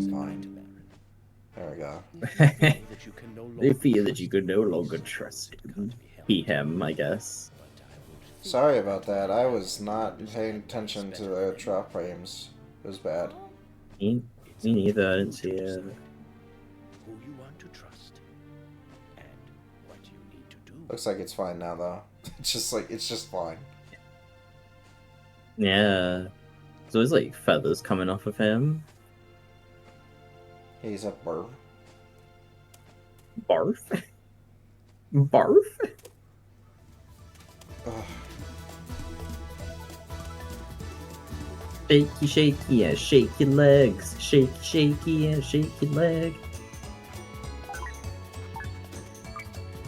Fine. There we go. They fear that you can no longer trust him, I guess. Sorry about that. I was not paying attention to the drop frames. It was bad. Me neither. I didn't see it. Who you want to trust and what you need to do. Looks like it's fine now, though. It's just fine. Yeah. So there's like feathers coming off of him. He's a burp. Barf? Barf? Ugh. Shaky, shaky, yeah, shake your legs. Shaky, shaky, yeah, shake your leg.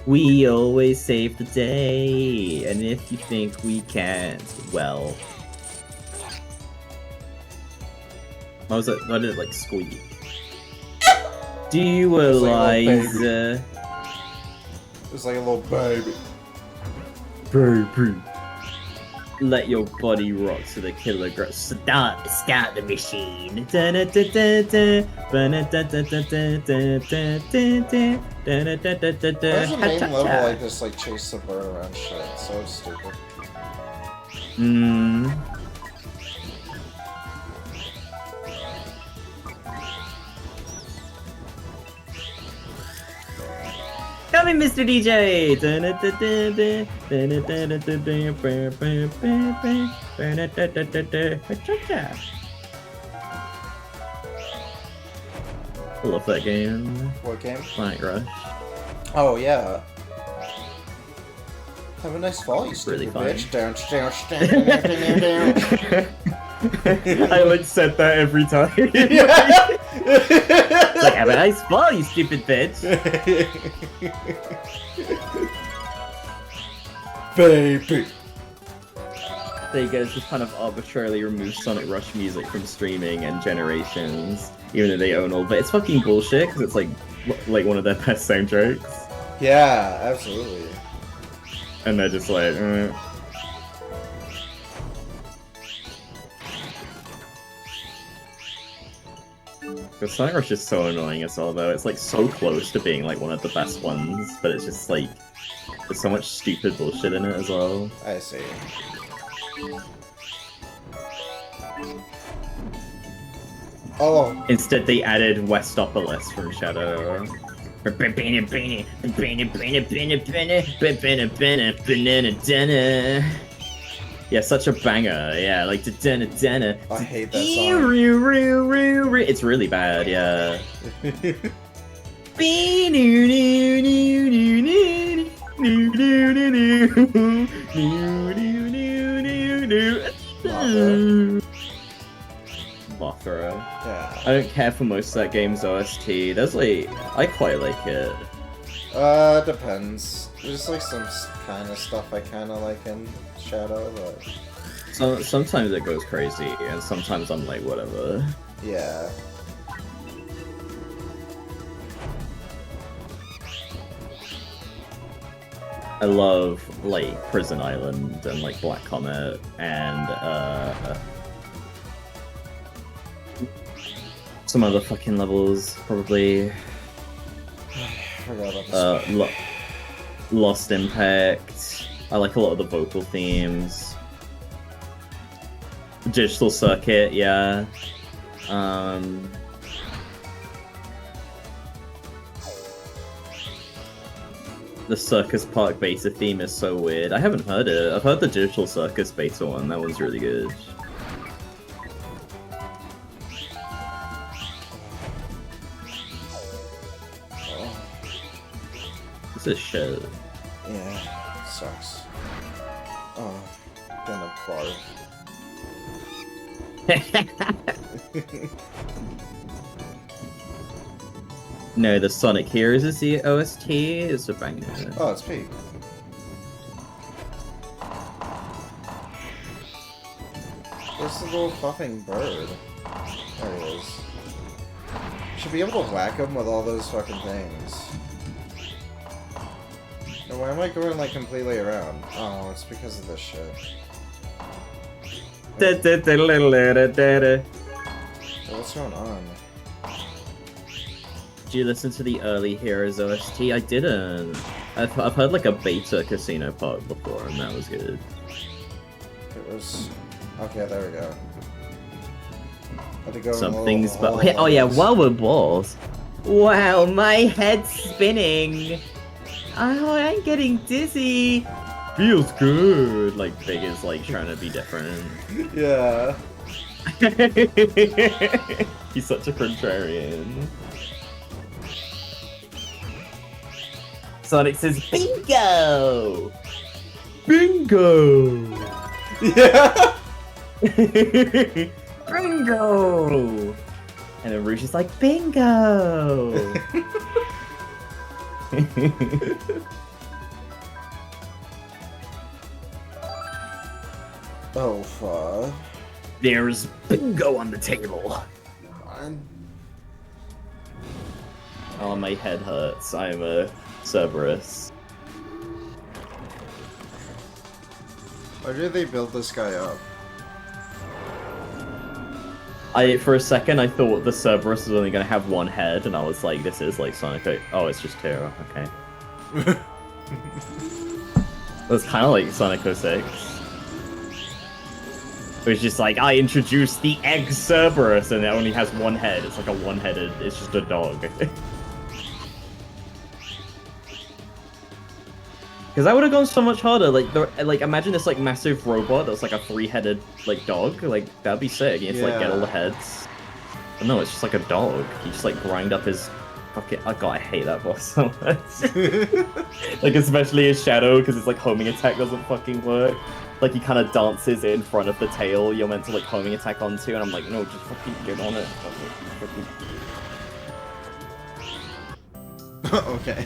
We always save the day, and if you think we can't, well. What was it? Why did it like squeak? Do you Eliza? It's like a little baby. Baby. Let your body rock to the kilogram. Start the machine. Why does the main level like this like chase the bird around shit? It's so stupid. Come in, Mr. DJ! I love that game. What game? Night Rush. Oh, yeah. Have a nice fall, you stupid Really bitch. Down. I like said that every time. It's like, have a nice fall, you stupid bitch. Baby. They guys just kind of arbitrarily remove Sonic Rush music from streaming and Generations, even though they own all. But it's fucking bullshit because it's like one of their best soundtracks. Yeah, absolutely. And they're just like, The Sonic Rush is so annoying as well, though. It's like so close to being like one of the best ones, but it's just like there's so much stupid bullshit in it as well. I see. Oh. Instead, they added Westopolis from Shadow. Yeah, such a banger. Yeah, like I hate that song. It's really bad. Yeah. Mothra. Yeah. I don't care for most of that game's OST. There's like, I quite like it. Depends. There's like some kind of stuff I kind of like in Shadow, but... Sometimes it goes crazy, and sometimes I'm like, whatever. Yeah. I love, like, Prison Island and, like, Black Comet and, some other fucking levels, probably. Forgot about this. Lost Impact. I like a lot of the vocal themes. Digital Circuit, yeah. The Circus Park beta theme is so weird. I haven't heard it. I've heard the Digital Circus beta one. That one's really good. This is shit. Yeah, sucks. Oh, gonna barf. No, the Sonic Heroes is the OST. It's a banger. Oh, it's Pete. Where's the little puffing bird? There he is. Should be able to whack him with all those fucking things. Now, why am I going like completely around? Oh, it's because of this shit. So what's going on? Did you listen to the early Heroes OST? I didn't. I've heard like a beta casino part before, and that was good. It was... Okay, there we go. Had to go Something's but oh yeah, while we're balls. Wow, my head's spinning. Oh, I'm getting dizzy. Feels good. Like Big is like trying to be different. Yeah. He's such a contrarian. Sonic says bingo! Bingo! Yeah! Bingo! And then Rouge is like, bingo! Oh, fuck. There's bingo on the table. Oh, my head hurts. I'm a Cerberus. Why did they build this guy up? For a second, I thought the Cerberus was only going to have one head, and I was like, this is like Sonic 8. Oh, it's just two. Okay. It was kind of like Sonic 06. It was just like, I introduced the egg Cerberus, and it only has one head. It's like a one-headed, it's just a dog. Because that would have gone so much harder. Like, imagine this like massive robot that's like a three-headed like dog. Like that'd be sick. You just like get all the heads. But no, it's just like a dog. You just like grind up his fucking. Oh god, I hate that boss so much. Like especially his shadow, because his like homing attack doesn't fucking work. Like he kind of dances in front of the tail you're meant to like homing attack onto, and I'm like, no, just fucking get on it. Okay.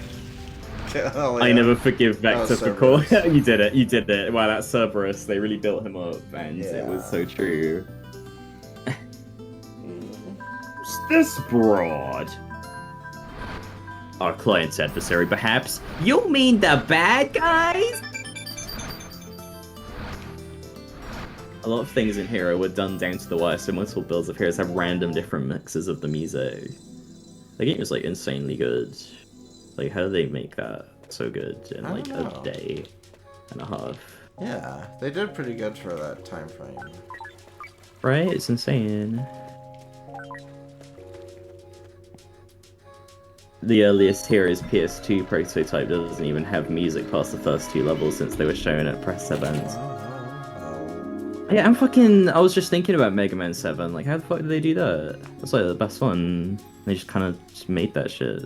Oh, yeah. I never forgive Vector for calling. Cerberus. You did it. You did it. Wow, that Cerberus. They really built him up, and it was so true. Who's this broad? Our client's adversary, perhaps? You mean the bad guys? A lot of things in Hero were done down to the wire, so multiple builds of Heroes have random different mixes of the music. The game is like insanely good. Like, how do they make that so good in like a day and a half? Yeah, they did pretty good for that time frame. Right? It's insane. The earliest Heroes PS2 prototype doesn't even have music past the first two levels since they were shown at press events. Yeah, I was just thinking about Mega Man 7. Like, how the fuck did they do that? That's like the best one. They just kind of just made that shit.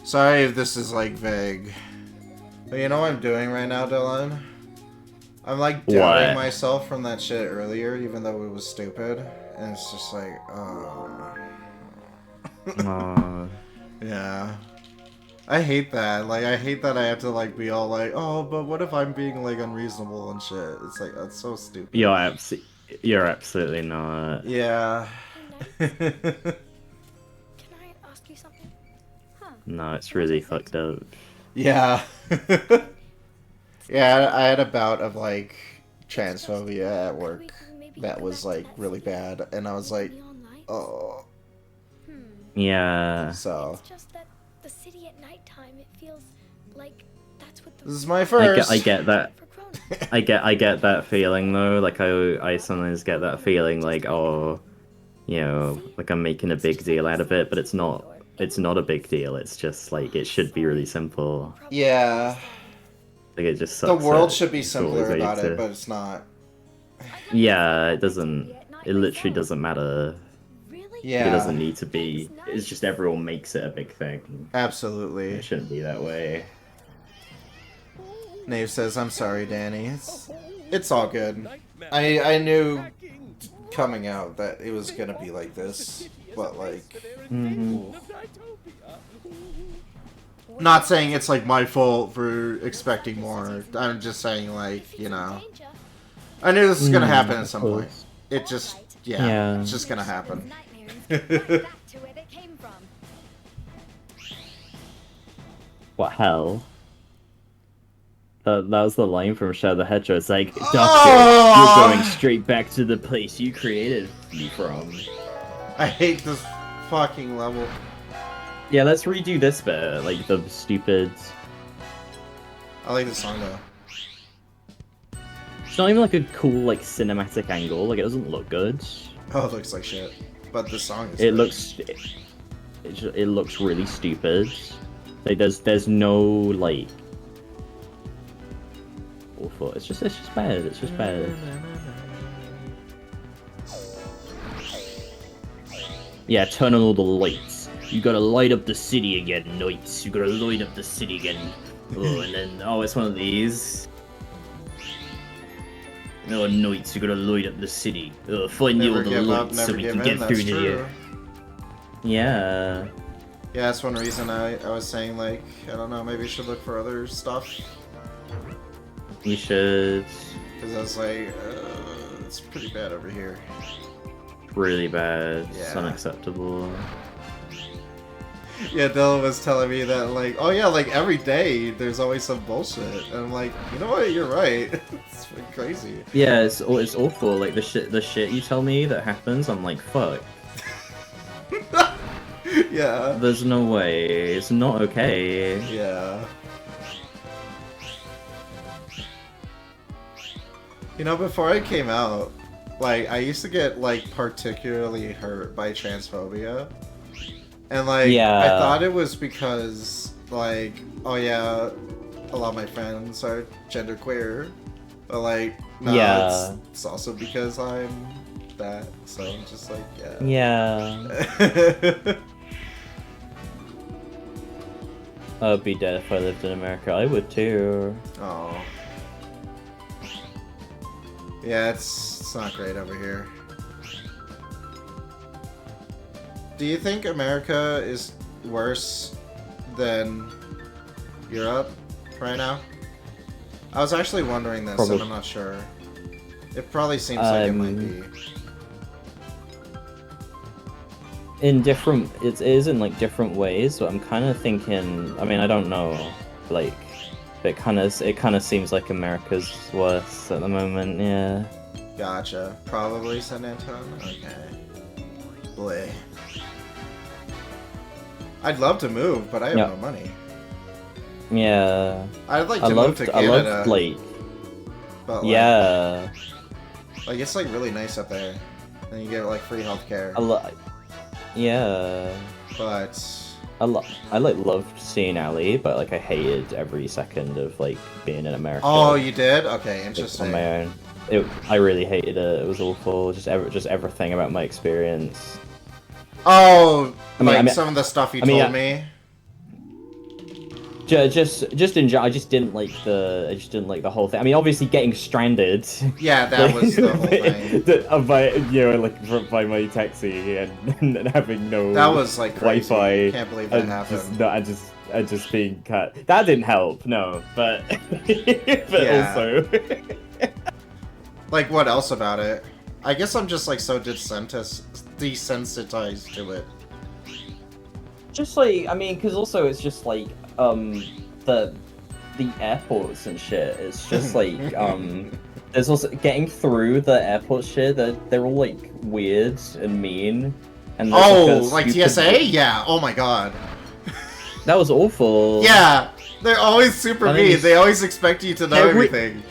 Sorry if this is like vague, but you know what I'm doing right now, Dylan? I'm like doubting myself from that shit earlier, even though it was stupid, and it's just like, yeah. I hate that. Like, I hate that I have to like be all like, oh, but what if I'm being like unreasonable and shit? It's like that's so stupid. You're absolutely not. Yeah. No, it's really fucked up. Yeah. Yeah, I had a bout of, like, transphobia at work that was, like, really bad, and I was like, oh. Yeah. So. It's just that the city at nighttime, it feels like that's what the... This is my first. I get that. I get that feeling, though. Like, I sometimes get that feeling, like, oh, you know, like I'm making a big deal out of it, but it's not. It's not a big deal. It's just like it should be really simple. Yeah. Like it just sucks. The world should be simpler about it, but it's not. Yeah, it doesn't. It literally doesn't matter. Yeah. It doesn't need to be. It's just everyone makes it a big thing. Absolutely. It shouldn't be that way. Nave says, "I'm sorry, Danny. It's all good. I knew coming out that it was gonna be like this, but like." Not saying it's like my fault for expecting more. I'm just saying like, you know, I knew this was gonna happen at some point. It just, yeah. It's just gonna happen. What hell? That was the line from Shadow the Hedgehog. It's like, Doctor, you're going straight back to the place you created me from. I hate this fucking level. Yeah, let's redo this bit, like the stupid. I like the song though. It's not even like a cool like cinematic angle. Like it doesn't look good. Oh, it looks like shit. But the song is. It good. looks. It looks really stupid. Like there's no like. Awful. It's just bad. It's just bad. Yeah, turn on all the lights. You gotta light up the city again, knights. You gotta light up the city again. Oh, and then it's one of these. No, knights, you gotta light up the city. Find the Never other give up, lights never so we give can in. get That's through to true. you. Yeah. Yeah, that's one reason I was saying, like, I don't know, maybe we should look for other stuff. We should. Because I was like, it's pretty bad over here. Really bad. It's Yeah. unacceptable. Yeah, Dylan was telling me that, like, oh yeah, like, every day there's always some bullshit. And I'm like, you know what, you're right. It's fucking crazy. Yeah, it's awful. Like, the shit you tell me that happens, I'm like, fuck. Yeah. There's no way. It's not okay. Yeah. You know, before I came out, like, I used to get, like, particularly hurt by transphobia. And, like, Yeah. I thought it was because, like, oh yeah, a lot of my friends are genderqueer. But, like, no, Yeah. it's also because I'm that. So I'm just like, yeah. Yeah. I'd be dead if I lived in America. I would too. Oh. Yeah, it's not great over here. Do you think America is worse than Europe right now? I was actually wondering this, Probably. and I'm not sure. It probably seems like it might be. It is in like different ways, but I'm kind of thinking. I mean, I don't know, like, it kind of seems like America's worse at the moment. Yeah. Gotcha. Probably San Antonio? Okay. Boy. I'd love to move, but I have Yeah. no money. Yeah. I'd like to move to Canada. I loved like. But, like, Yeah. Like, it's, like, really nice up there. And you get, like, free healthcare. Yeah. But... I loved seeing Ali, but like I hated every second of like being in America. Oh, you did? Okay, Like, interesting. on my own. I really hated it. It was awful. Just everything about my experience. Oh, I mean- some of the stuff you I mean, told me? Just in general, I just didn't like the whole thing. I mean, obviously getting stranded. Yeah, that was the whole thing. By my taxi and having no That was, like, crazy. Wi-Fi. Can't believe that and happened. just being cut. That didn't help, no. But Yeah. also, Like, what else about it? I guess I'm just, like, so desensitized to it. just like, I mean, because also it's just like the airports and shit. It's just like there's also getting through the airport shit. They're all like weird and mean. And there's, Oh, a like stupid- TSA? Yeah, oh my god. That was awful. Yeah, they're always super I think mean. it's- They always expect you to know Every- everything.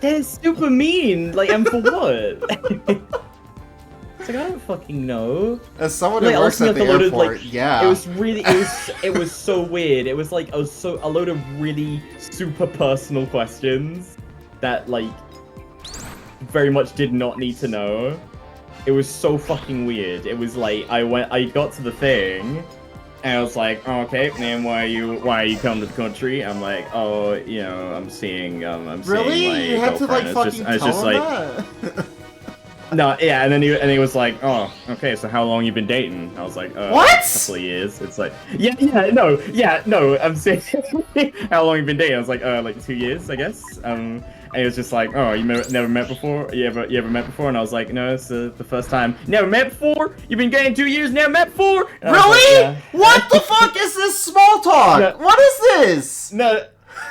They're super mean. Like, and for what? It's like, I don't fucking know. As someone Like, who works asking at the us a load airport, of, like, yeah. It was really, it was so weird. It was like a load of really super personal questions that like very much did not need to know. It was so fucking weird. It was like I got to the thing, and I was like, oh, okay, man, why are you coming to the country? I'm like, oh, you know, I'm seeing Really? seeing my You had to, like, girlfriend. fucking I was tell just him like, that? no, yeah, and then he was like, oh, okay, so how long you been dating? I was like, What? A couple of years. It's like, no, I'm saying, how long you been dating? I was like 2 years, I guess. And he was just like, oh, you never met before? You ever met before? And I was like, no, it's the first time. Never met before? You've been dating 2 years, never met before? And I was Really? like, yeah. What the fuck is this small talk? No. What is this? No,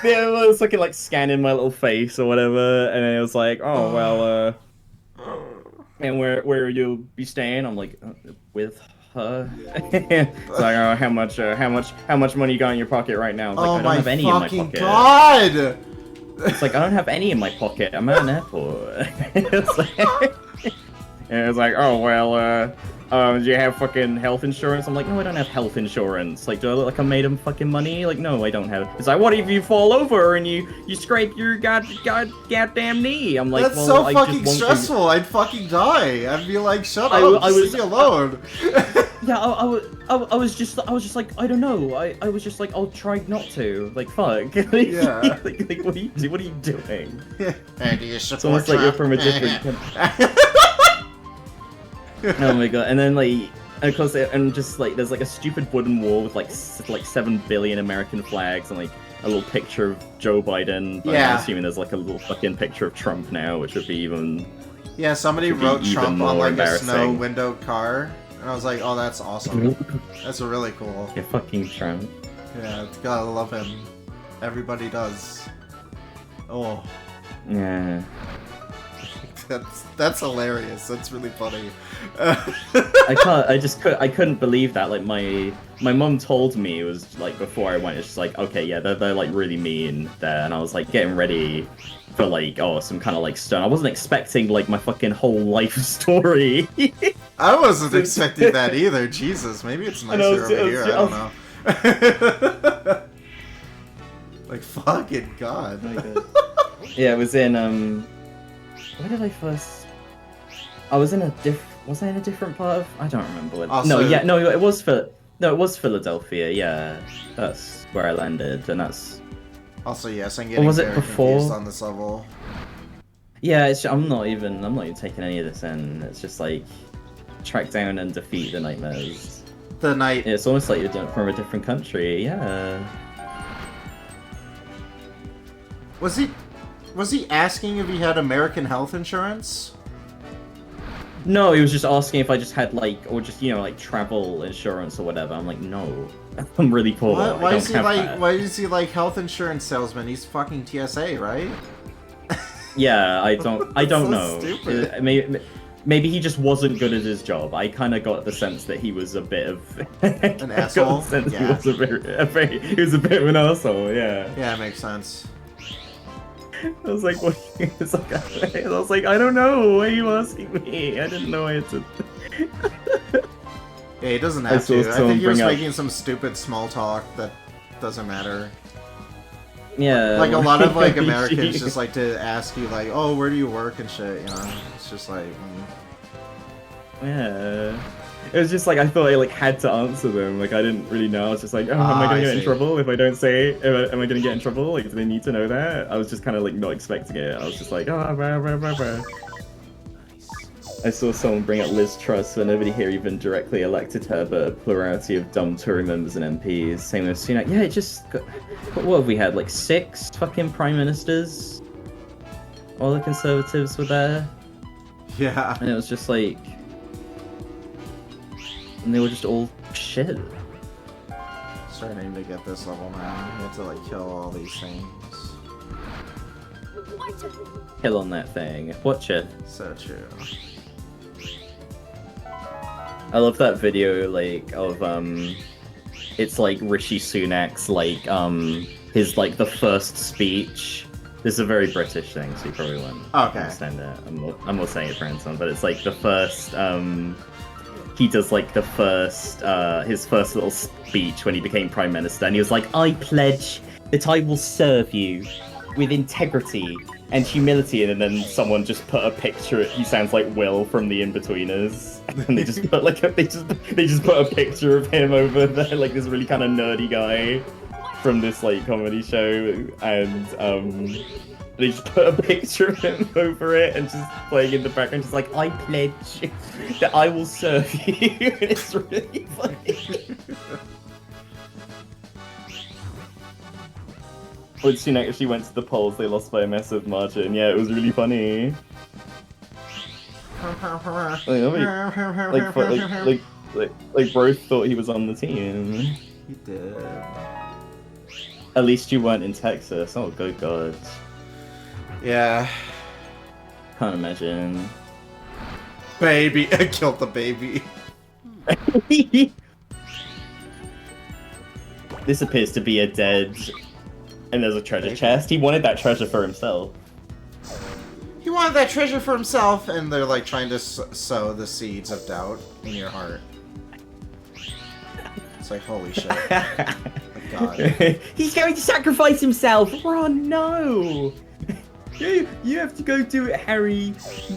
yeah, it was like scanning my little face or whatever, and then it was like, oh, well, and where you'll be staying? I'm like, with It's like, oh, how much money you got in your pocket right now? It's like, Oh I don't have any in my fucking pocket. god! It's like, I don't have any in my pocket. I'm at an airport. It's like, and it's like, oh well, do you have fucking health insurance? I'm like, no, I don't have health insurance. Like, do I look like I'm made of fucking money? Like, no, I don't have. It's like, what if you fall over and you scrape your goddamn knee? I'm like, That's well, so I fucking just stressful. I'd fucking die. I'd be like, shut up, leave me alone. Yeah, I was just like, I don't know. I was just like, I'll try not to. Like, fuck. Yeah. like, what are you doing? And do you It's support almost like you're Trump? from a different. Oh my god! And then like, and of course, and just like, there's like a stupid wooden wall with like 7 billion American flags and like a little picture of Joe Biden. But Yeah. I'm assuming there's like a little fucking picture of Trump now, which would be even. Yeah, somebody Should be wrote even Trump on more like a snow embarrassing. window car, and I was like, oh, that's awesome. That's really cool. Yeah, fucking Trump. Yeah, gotta love him. Everybody does. Oh, Yeah. that's hilarious. That's really funny. I couldn't believe that. Like my mum told me, it was like before I went, it's just like, okay, yeah, they're like really mean there, and I was like getting ready for like, oh, some kind of like stone. I wasn't expecting like my fucking whole life story. I wasn't expecting that either. Jesus, maybe it's nicer over here. I don't know. Like fucking god. Oh my God. Yeah, it was in where did I first? I was in a was I in a different part of? I don't remember. It was Philadelphia. Yeah, that's where I landed, and that's. Also, yes, I'm getting was it very before? confused on this level. Yeah, I'm not even taking any of this in. It's just like track down and defeat the nightmares. The night. It's almost like you're from a different country. Yeah. Was he asking if he had American health insurance? No, he was just asking if I just had like, or just like travel insurance or whatever. I'm like, no, I'm really poor. Why is he like health insurance salesman? He's fucking TSA, right? Yeah, I don't so know. Stupid. Maybe he just wasn't good at his job. I kind of got the sense that he was a bit of an asshole. Yeah. He was a bit of an asshole. Yeah. Yeah, it makes sense. I was like, what? It's like, I was like, I don't know. Why are you asking me? I didn't know I had to. Yeah, he doesn't have to. I think he was making some stupid small talk that doesn't matter. Yeah. Like a lot of like Americans just like to ask you like, oh, where do you work and shit. You know, it's just like. Yeah. It was just like, I thought I like had to answer them. Like I didn't really know. I was just like, oh, am I gonna get in trouble if I don't say? Am I gonna get in trouble? Like, do they need to know that? I was just kind of like not expecting it. I was just like, oh, blah, blah, blah, blah. I saw someone bring up Liz Truss, but nobody here even directly elected her, but a plurality of dumb Tory members and MPs. Same with Sunak. Yeah, it just got, what have we had? Like 6 fucking prime ministers? All the Conservatives were there. Yeah. And it was just like. And they were just all shit. Starting to get this level now. You have to like kill all these things. Kill on that thing. Watch it. So true. I love that video like of it's like Rishi Sunak's like his like the first speech. This is a very British thing, so you probably won't understand it. I'm not saying it for anyone, but it's like the first he does like the first his first little speech when he became Prime Minister, and he was like, I pledge that I will serve you with integrity and humility, and then someone just put a picture. He sounds like Will from The In-Betweeners, and they just put like they just put a picture of him over there, like this really kind of nerdy guy from this like comedy show, and they just put a picture of him over it and just playing in the background, just like, I pledge that I will serve you. And it's really funny. When Sunak actually went to the polls, they lost by a massive margin. Yeah, it was really funny. Like bro thought he was on the team. He did. At least you weren't in Texas. Oh, good God. Yeah. Can't imagine. Baby, I killed the baby. This appears to be a dead... And there's a treasure chest. He wanted that treasure for himself. He wanted that treasure for himself, and they're like trying to sow the seeds of doubt in your heart. It's like, holy shit. My God. He's going to sacrifice himself! Ron, no! You have to go do it, Harry.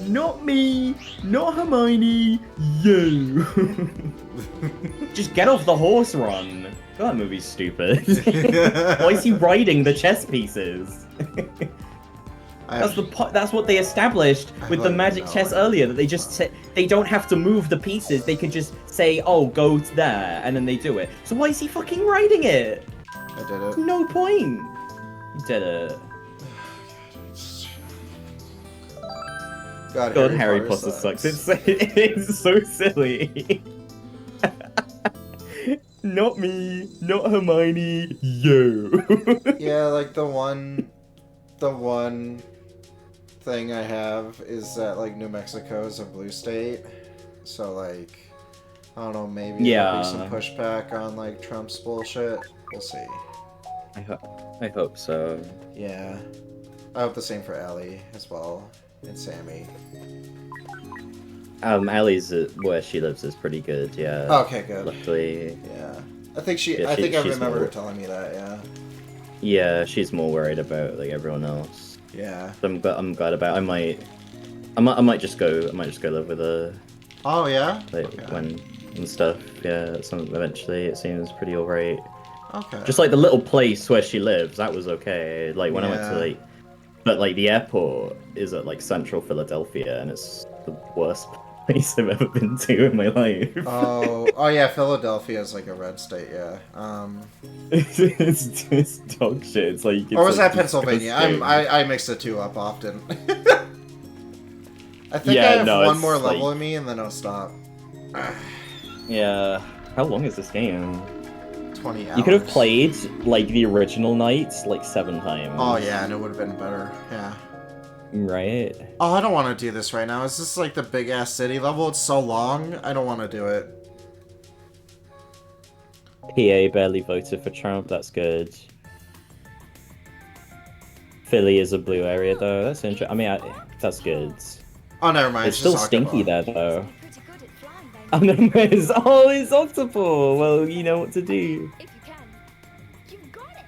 Not me, not Hermione, you. Just get off the horse, Ron. God, that movie's stupid. Why is he riding the chess pieces? That's what they established with the magic chess earlier. That they just they don't have to move the pieces. They can just say, "Oh, go to there," and then they do it. So why is he fucking riding it? I did it. No point. You did it. God, Harry Potter sucks. It's so silly. Not me, not Hermione, you. Yeah, like the one thing I have is that like New Mexico is a blue state, so like I don't know, maybe there'll be some pushback on like Trump's bullshit. We'll see. I hope so. Yeah, I hope the same for Ellie as well. And Sammy. Allie's where she lives is pretty good, yeah. Okay, good. Luckily. Yeah. I think I remember her telling me that, yeah. Yeah, she's more worried about like everyone else. Yeah. So I'm glad about I might just go live with her. Oh yeah? Like when and stuff, yeah, eventually it seems pretty alright. Okay. Just like the little place where she lives, that was okay. Like when I went to like but like the airport is at like central Philadelphia, and it's the worst place I've ever been to in my life. Oh yeah, Philadelphia is like a red state, yeah. It's dog shit. It's like or was that Pennsylvania? I mix the two up often. I think I have one more level in me, and then I'll stop. Yeah. How long is this game? 20 hours. You could have played like the original Nights like 7 times. Oh yeah, and it would have been better. Yeah. Right. Oh, I don't want to do this right now. Is this like the big ass city level? It's so long. I don't want to do it. PA barely voted for Trump. That's good. Philly is a blue area though. That's interesting. I mean, that's good. Oh, never mind. It's still stinky there though. Oh, no, it's Octopus! Well, you know what to do. If you can. You got it.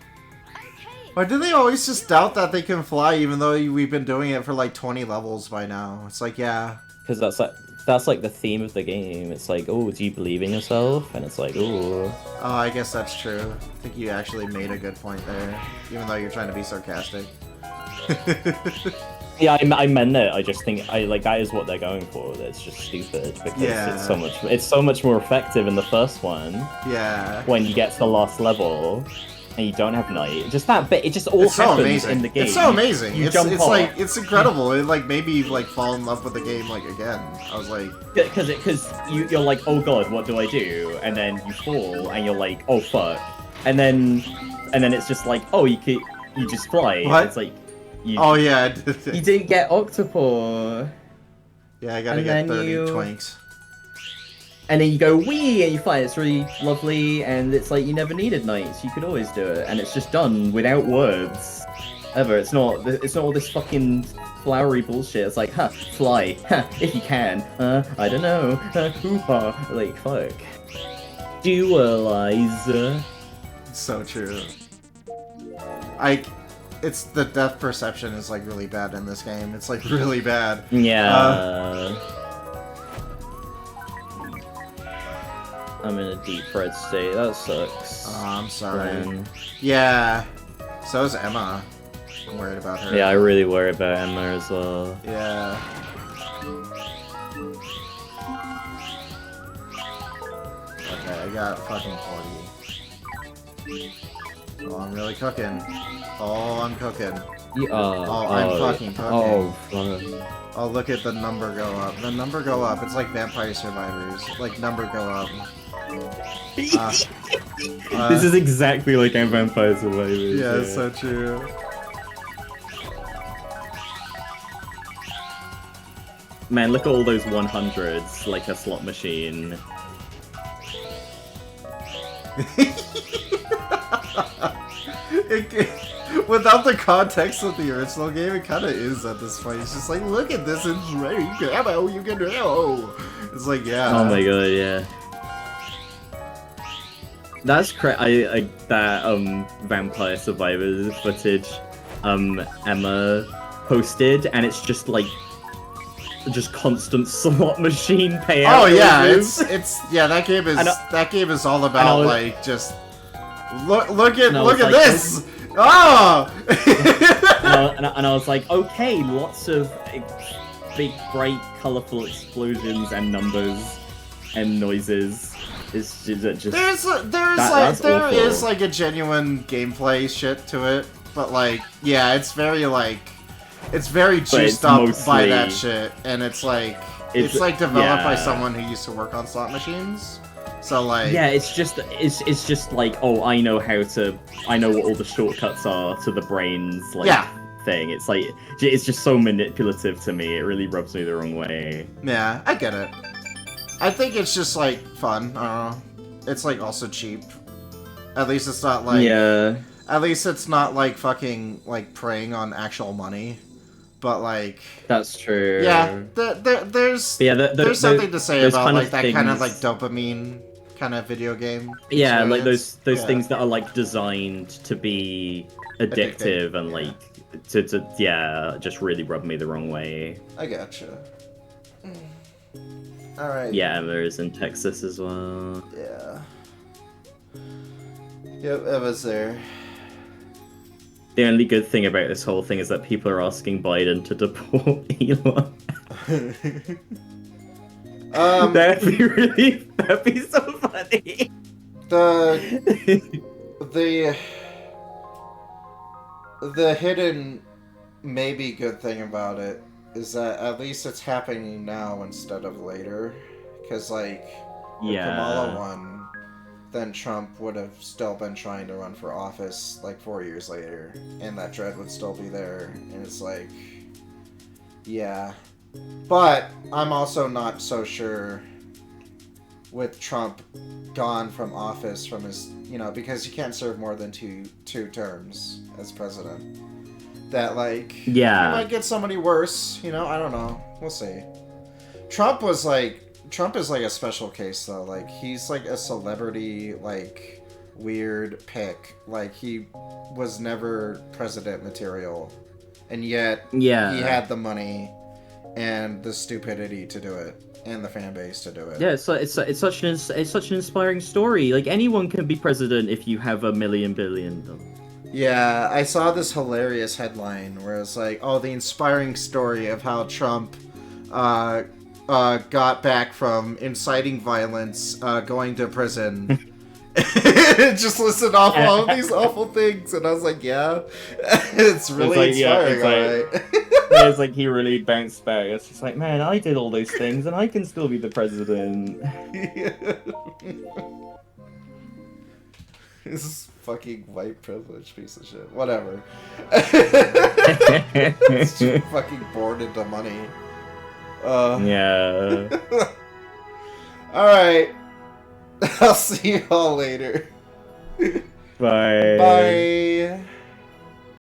Okay. Why do they always just doubt that they can fly, even though we've been doing it for like 20 levels by now? It's like, yeah. Because that's like the theme of the game. It's like, oh, do you believe in yourself? And it's like, oh. Oh, I guess that's true. I think you actually made a good point there, even though you're trying to be sarcastic. Yeah, I meant it. I just think that is what they're going for. It's just stupid because it's so much more effective in the first one. Yeah. When you get to the last level and you don't have night, just that bit. It just all happens in the game. It's so amazing. You it's off. like it's incredible. It like made me like fall in love with the game like again. I was like, because you're like, oh god, what do I do? And then you fall and you're like, oh fuck. And then it's just like, oh, you just fly. What? It's like. Oh yeah, you didn't get Octopus. Yeah, I gotta get 30 twinks. And then you go wee and you fly. It's really lovely, and it's like you never needed knights. You could always do it, and it's just done without words. Ever. It's not all this fucking flowery bullshit. It's like, huh, fly, huh, if you can. I don't know. Hoo-ha. Like, fuck. Dualize. So true. It's the depth perception is like really bad in this game. It's like really bad. Yeah. I'm in a deep red state. That sucks. Oh, I'm sorry. Yeah. So is Emma. I'm worried about her. Yeah, I really worry about Emma as well. Yeah. Okay, I got fucking 40. Oh, I'm really cooking. Oh, I'm cooking. I'm fucking cooking. Oh, fuck. Oh, look at the number go up. The number go up. It's like Vampire Survivors. Like, number go up. This is exactly like Vampire Survivors. Yeah, it's so true. Man, look at all those 100s, like a slot machine. Without the context of the original game, it kind of is at this point. It's just like, look at this, it's ready, ammo, you can do. It's like, yeah. Oh my god, yeah. That's that Vampire Survivors footage Emma posted, and it's just like constant slot machine payout. Oh yeah, it's yeah, that game is all about like just look at like, this. Oh! and I was like, okay, lots of big, bright, colorful explosions and numbers and noises. Is just there is like a genuine gameplay shit to it, but like yeah, it's very juiced up by that shit, and it's like developed by someone who used to work on slot machines. So like yeah, it's just like, oh, I know what all the shortcuts are to the brain's thing. It's like it's just so manipulative to me. It really rubs me the wrong way. Yeah, I get it. I think it's just like fun. I don't know. It's like also cheap. At least it's not like At least it's not like fucking like preying on actual money. But like that's true. Yeah, there's something to say about like that kind of like dopamine kind of video game. Yeah, like those things that are like designed to be addictive and like to just really rub me the wrong way. I gotcha. All right. Yeah, Emma's in Texas as well. Yeah. Yep, Emma's there. The only good thing about this whole thing is that people are asking Biden to deport Elon. That'd be so funny. The hidden maybe good thing about it is that at least it's happening now instead of later. Because like if Kamala won, then Trump would have still been trying to run for office like 4 years later, and that dread would still be there, and it's like, yeah. But I'm also not so sure with Trump gone from office from his, because you can't serve more than two terms as president. That like, he might get somebody worse, I don't know. We'll see. Trump is like a special case though. Like he's like a celebrity, like weird pick. Like he was never president material, and yet he had the money and the stupidity to do it, and the fan base to do it. Yeah, it's such an inspiring story. Like anyone can be president if you have $1 billion. Yeah, I saw this hilarious headline where it's like, oh, the inspiring story of how Trump got back from inciting violence, going to prison. It just listed off all of these awful things, and I was like, yeah, it's really inspiring, alright. It's like he really bounced back. It's just like, man, I did all those things, and I can still be the president. This is fucking white privilege piece of shit. Whatever. It's just fucking born into money. Yeah. Alright. I'll see you all later. Bye. Bye.